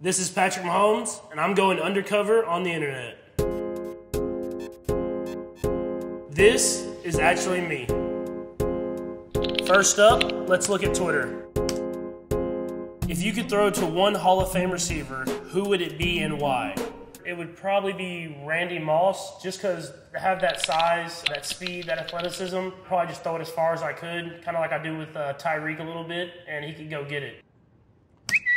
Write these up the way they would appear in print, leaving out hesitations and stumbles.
This is Patrick Mahomes, and I'm going undercover on the internet. This is actually me. First up, let's look at Twitter. If you could throw to one Hall of Fame receiver, who would it be and why? It would probably be Randy Moss, just because to have that size, that speed, that athleticism, probably just throw it as far as I could, kind of like I do with Tyreek a little bit, and he could go get it.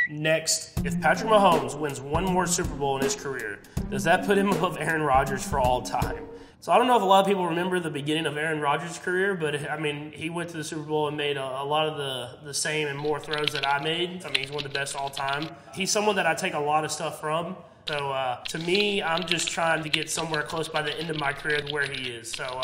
Next, if Patrick Mahomes wins one more Super Bowl in his career, does that put him above Aaron Rodgers for all time? So I don't know if a lot of people remember the beginning of Aaron Rodgers' career, but I mean, he went to the Super Bowl and made a lot of the same and more throws that I made. I mean, he's one of the best all time. He's someone that I take a lot of stuff from. So to me, I'm just trying to get somewhere close by the end of my career to where he is. So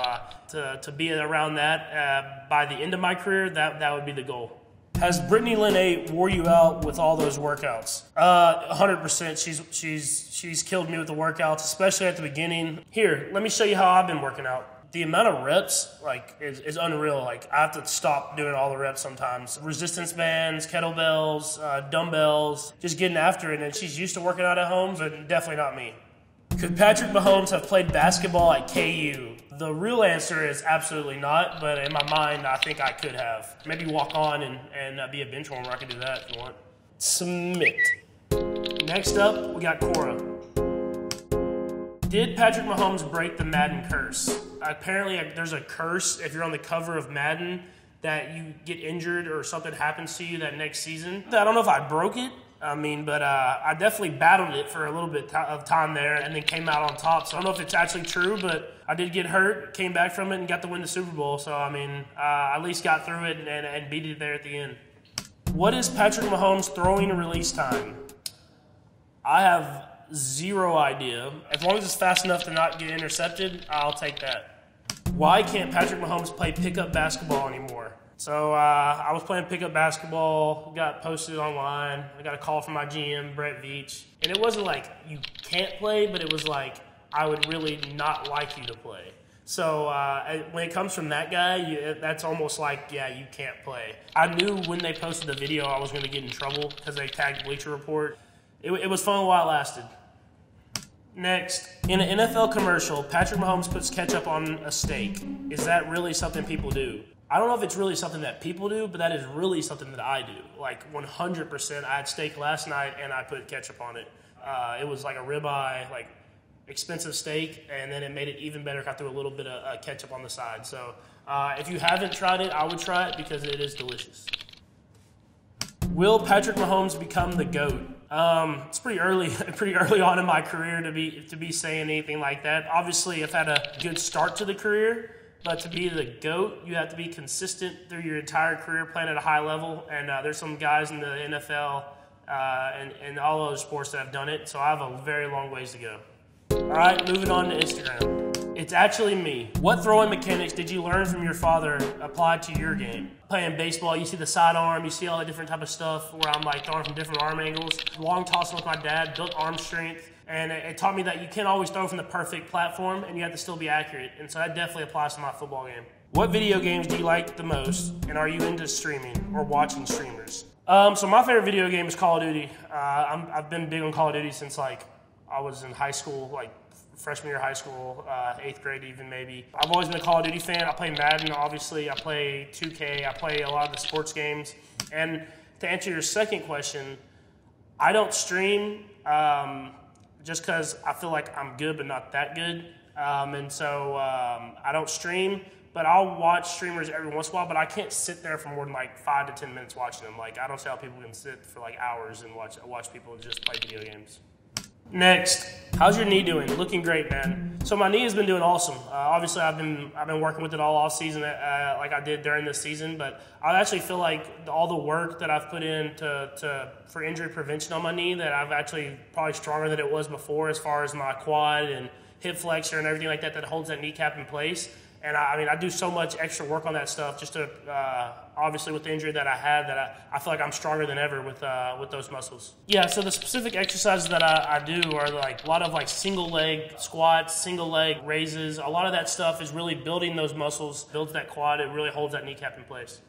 to be around that by the end of my career, that would be the goal. Has Brittany Lynn 8 wore you out with all those workouts? 100%. She's killed me with the workouts, especially at the beginning. Here, let me show you how I've been working out. The amount of reps is unreal. Like, I have to stop doing all the reps sometimes. Resistance bands, kettlebells, dumbbells, just getting after it. And she's used to working out at home, but definitely not me. Could Patrick Mahomes have played basketball at KU? The real answer is absolutely not, but in my mind, I think I could have. Maybe walk on and be a bench warmer. I could do that if you want. Submit. Next up, we got Cora. Did Patrick Mahomes break the Madden curse? Apparently, there's a curse if you're on the cover of Madden that you get injured or something happens to you that next season. I don't know if I broke it. But I definitely battled it for a little bit of time there and then came out on top. So I don't know if it's actually true, but I did get hurt, came back from it, and got to win the Super Bowl. So, I at least got through it and beat it there at the end. What is Patrick Mahomes' throwing release time? I have zero idea. As long as it's fast enough to not get intercepted, I'll take that. Why can't Patrick Mahomes play pickup basketball anymore? So I was playing pickup basketball, got posted online. I got a call from my GM, Brett Veach. And it wasn't like you can't play, but it was like I would really not like you to play. So when it comes from that guy, that's almost like, yeah, you can't play. I knew when they posted the video I was going to get in trouble because they tagged Bleacher Report. It was fun while it lasted. Next, in an NFL commercial, Patrick Mahomes puts ketchup on a steak. Is that really something people do? I don't know if it's really something that people do, but that is really something that I do. Like 100%. I had steak last night and I put ketchup on it. It was like a ribeye, like expensive steak, and then it made it even better if I threw a little bit of ketchup on the side. So if you haven't tried it, I would try it because it is delicious. Will Patrick Mahomes become the GOAT? It's pretty early on in my career to be saying anything like that. Obviously, I've had a good start to the career. But to be the GOAT, you have to be consistent through your entire career playing at a high level. And there's some guys in the NFL and all other sports that have done it. So I have a very long ways to go. All right, moving on to Instagram. It's actually me. What throwing mechanics did you learn from your father applied to your game? Playing baseball, you see the sidearm, you see all the different type of stuff where I'm like throwing from different arm angles. Long tossing with my dad, built arm strength. And it taught me that you can't always throw from the perfect platform and you have to still be accurate. And so that definitely applies to my football game. What video games do you like the most? And are you into streaming or watching streamers? So my favorite video game is Call of Duty. I've been big on Call of Duty since I was in high school, like freshman year of high school, 8th grade even maybe. I've always been a Call of Duty fan. I play Madden, obviously. I play 2K. I play a lot of the sports games. And to answer your second question, I don't stream just because I feel like I'm good but not that good. And so I don't stream, but I'll watch streamers every once in a while, but I can't sit there for more than like 5 to 10 minutes watching them. Like, I don't see how people can sit for like hours and watch people just play video games. Next, how's your knee doing? Looking great, man. So my knee has been doing awesome. Obviously, I've been working with it all off season, like I did during this season. But I actually feel like all the work that I've put in for injury prevention on my knee, that I've actually probably stronger than it was before, as far as my quad and hip flexor and everything like that holds that kneecap in place. And I do so much extra work on that stuff just to, obviously with the injury that I had, that I feel like I'm stronger than ever with those muscles. Yeah, so the specific exercises that I do are like a lot of like single leg squats, single leg raises. A lot of that stuff is really building those muscles, builds that quad, it really holds that kneecap in place.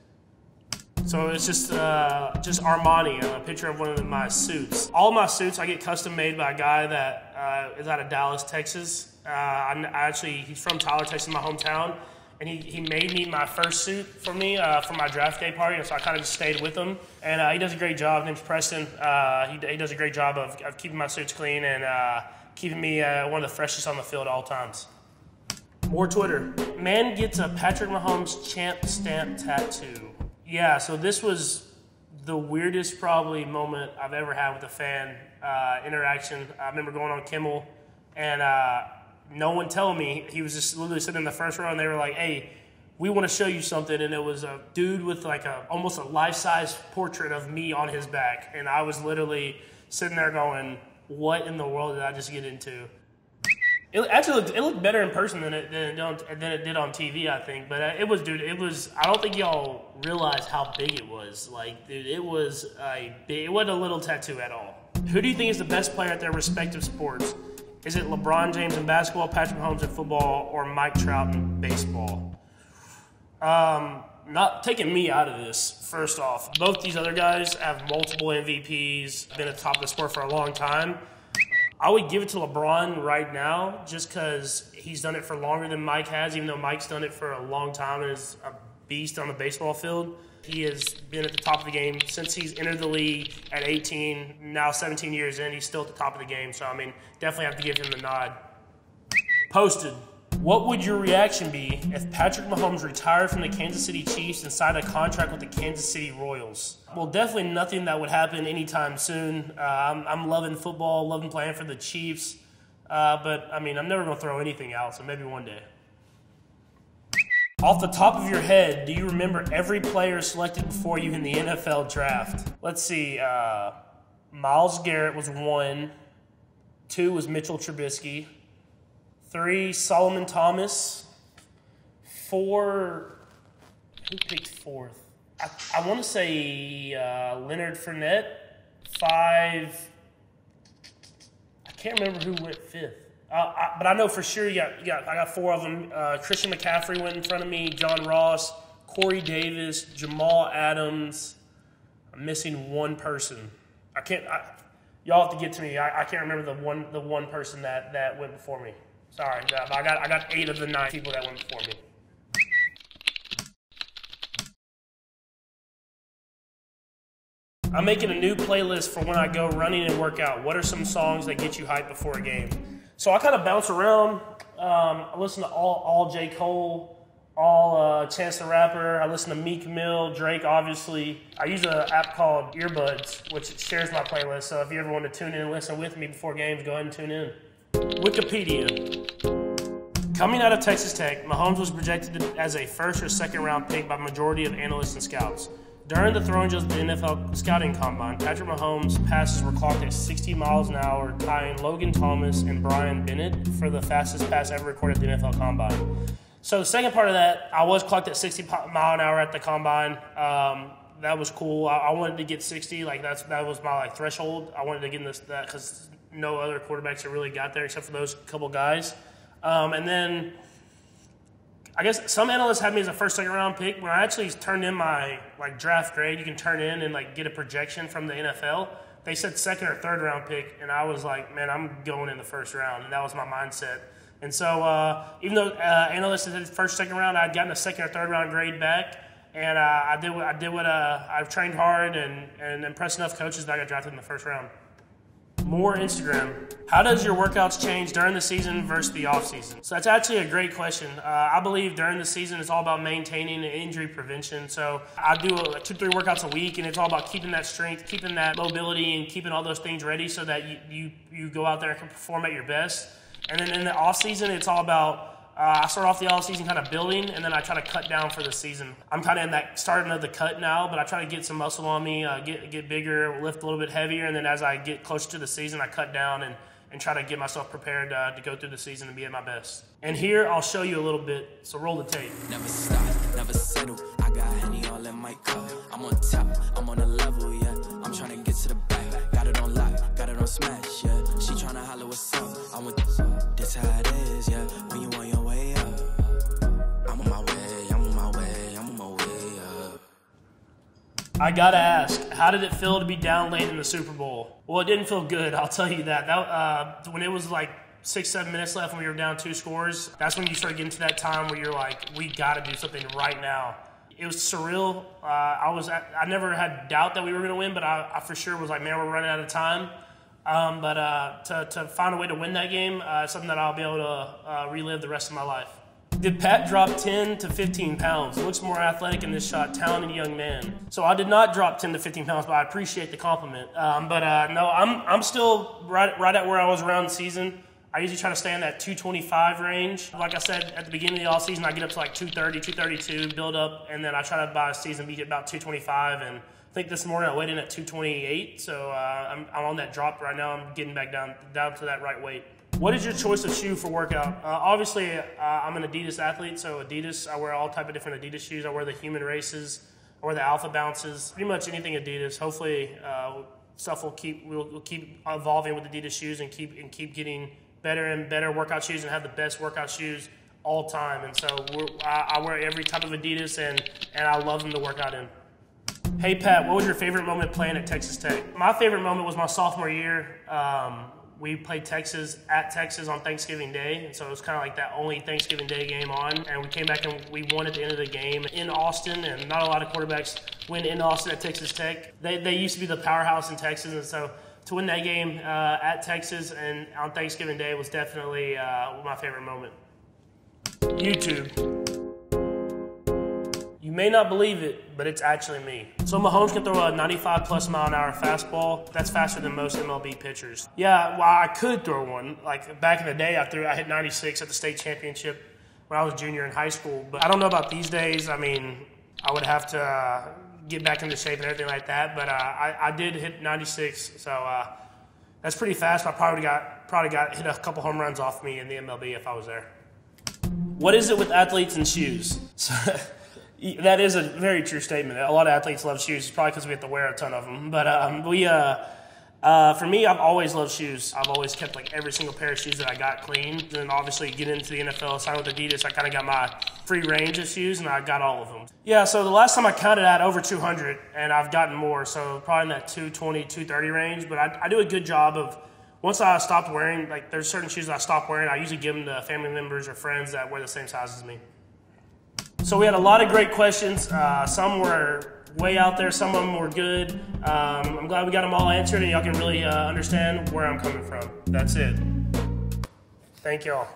So it's just Armani, a picture of one of my suits. All my suits I get custom made by a guy that is out of Dallas, Texas. He's from Tyler, Texas, my hometown, and he made me my first suit for me for my draft day party, and so I kind of just stayed with him. And he does a great job. His name's Preston. He does a great job of keeping my suits clean and keeping me one of the freshest on the field at all times. More Twitter. Man gets a Patrick Mahomes champ stamp tattoo. Yeah, so this was the weirdest probably moment I've ever had with a fan interaction. I remember going on Kimmel and no one telling me. He was just literally sitting in the first row and they were like, hey, we want to show you something. And it was a dude with like almost a life-size portrait of me on his back. And I was literally sitting there going, what in the world did I just get into? It looked better in person than it did on TV, I think. But it was. I don't think y'all realize how big it was. Like, dude, it wasn't a little tattoo at all. Who do you think is the best player at their respective sports? Is it LeBron James in basketball, Patrick Mahomes in football, or Mike Trout in baseball? Not taking me out of this. First off, both these other guys have multiple MVPs, been at the top of the sport for a long time. I would give it to LeBron right now just because he's done it for longer than Mike has, even though Mike's done it for a long time and is a beast on the baseball field. He has been at the top of the game since he's entered the league at 18, now 17 years in. He's still at the top of the game, so, I mean, definitely have to give him the nod. Posted. What would your reaction be if Patrick Mahomes retired from the Kansas City Chiefs and signed a contract with the Kansas City Royals? Well, definitely nothing that would happen anytime soon. I'm loving football, loving playing for the Chiefs. But, I mean, I'm never going to throw anything out, so maybe one day. Off the top of your head, do you remember every player selected before you in the NFL draft? Let's see. Myles Garrett was 1. 2 was Mitchell Trubisky. 3, Solomon Thomas. 4, who picked 4th? I want to say Leonard Fournette. 5, I can't remember who went 5th. But I know for sure I got 4 of them. Christian McCaffrey went in front of me. John Ross, Corey Davis, Jamal Adams. I'm missing one person. Y'all have to get to me. I can't remember the one person that went before me. Sorry, I got 8 of the 9 people that went before me. I'm making a new playlist for when I go running and work out. What are some songs that get you hyped before a game? So I kind of bounce around. I listen to all J. Cole, all Chance the Rapper. I listen to Meek Mill, Drake, obviously. I use an app called Earbuds, which shares my playlist. So if you ever want to tune in and listen with me before games, go ahead and tune in. Wikipedia. Coming out of Texas Tech, Mahomes was projected as a first or second round pick by the majority of analysts and scouts. During the throwing drills of the NFL scouting combine, Patrick Mahomes' passes were clocked at 60 miles an hour, tying Logan Thomas and Brian Bennett for the fastest pass ever recorded at the NFL combine. So the second part of that, I was clocked at 60 mile an hour at the combine. That was cool. I wanted to get 60. That was my threshold. I wanted to get in that because no other quarterbacks have really got there except for those couple guys. And then I guess some analysts had me as a first, second round pick. When I actually turned in my draft grade, you can turn in and get a projection from the NFL. They said second or third round pick, and I was like, man, I'm going in the first round, and that was my mindset. And so even though analysts said first, second round, I'd gotten a second or third round grade back, and I did what I've trained hard and impressed enough coaches that I got drafted in the first round. More Instagram. How does your workouts change during the season versus the offseason? So that's actually a great question. I believe during the season it's all about maintaining injury prevention. So I do 2-3 workouts a week, and it's all about keeping that strength, keeping that mobility, and keeping all those things ready so that you go out there and can perform at your best. And then in the offseason, it's all about I start off the offseason kind of building, and then I try to cut down for the season. I'm kind of in that starting of the cut now, but I try to get some muscle on me, get bigger, lift a little bit heavier, and then as I get closer to the season, I cut down and try to get myself prepared to go through the season and be at my best. And here, I'll show you a little bit, so roll the tape. Never stop, never settle. I got Henny all in my cup. I'm on top, I'm on a level, yeah. I'm trying to get to the back. Got it on lock, got it on smash, yeah. She trying to holler what's up. I'm with this how it is, yeah. When you on your way up. I'm on my way, I'm on my way, I'm on my way up. I gotta ask, how did it feel to be down late in the Super Bowl? Well, it didn't feel good, I'll tell you that. When it was like 6-7 minutes left when we were down 2 scores, that's when you start getting to that time where you're like, we gotta do something right now. It was surreal. I never had doubt that we were gonna win, but I for sure was like, man, we're running out of time. But to find a way to win that game, is something that I'll be able to relive the rest of my life. Did Pat drop 10 to 15 pounds? Looks more athletic in this shot, talented young man. So I did not drop 10 to 15 pounds, but I appreciate the compliment. No, I'm still right at where I was around the season. I usually try to stay in that 225 range. Like I said, at the beginning of the offseason, I get up to like 230, 232, build up, and then I try to by a season be at about 225. And I think this morning I weighed in at 228, so I'm on that drop right now. I'm getting back down to that right weight. What is your choice of shoe for workout? Obviously, I'm an Adidas athlete, so Adidas, I wear all type of different Adidas shoes. I wear the Human Races, I wear the Alpha Bounces, pretty much anything Adidas. Hopefully, stuff we'll keep evolving with Adidas shoes and keep getting better and better workout shoes and have the best workout shoes all time. And so I wear every type of Adidas and I love them to work out in. Hey Pat, what was your favorite moment playing at Texas Tech? My favorite moment was my sophomore year. We played Texas at Texas on Thanksgiving Day, and so it was kind of like that only Thanksgiving Day game on. And we came back and we won at the end of the game in Austin, and not a lot of quarterbacks win in Austin at Texas Tech. They used to be the powerhouse in Texas, and so to win that game at Texas and on Thanksgiving Day was definitely my favorite moment. YouTube. You may not believe it, but it's actually me. So Mahomes can throw a 95+ mile an hour fastball. That's faster than most MLB pitchers. Yeah, well, I could throw one. Like back in the day, I hit 96 at the state championship when I was a junior in high school. But I don't know about these days. I mean, I would have to get back into shape and everything like that. But I did hit 96, so that's pretty fast. I probably got hit a couple home runs off me in the MLB if I was there. What is it with athletes and shoes? That is a very true statement. A lot of athletes love shoes. It's probably because we have to wear a ton of them. But for me, I've always loved shoes. I've always kept like every single pair of shoes that I got clean. And then obviously get into the NFL, sign with Adidas. I kind of got my free range of shoes, and I got all of them. Yeah, so the last time I counted at over 200, and I've gotten more. So probably in that 220, 230 range. But I do a good job of, once I stopped wearing, like there's certain shoes that I stopped wearing, I usually give them to family members or friends that wear the same size as me. So we had a lot of great questions. Some were way out there. Some of them were good. I'm glad we got them all answered and y'all can really understand where I'm coming from. That's it. Thank y'all.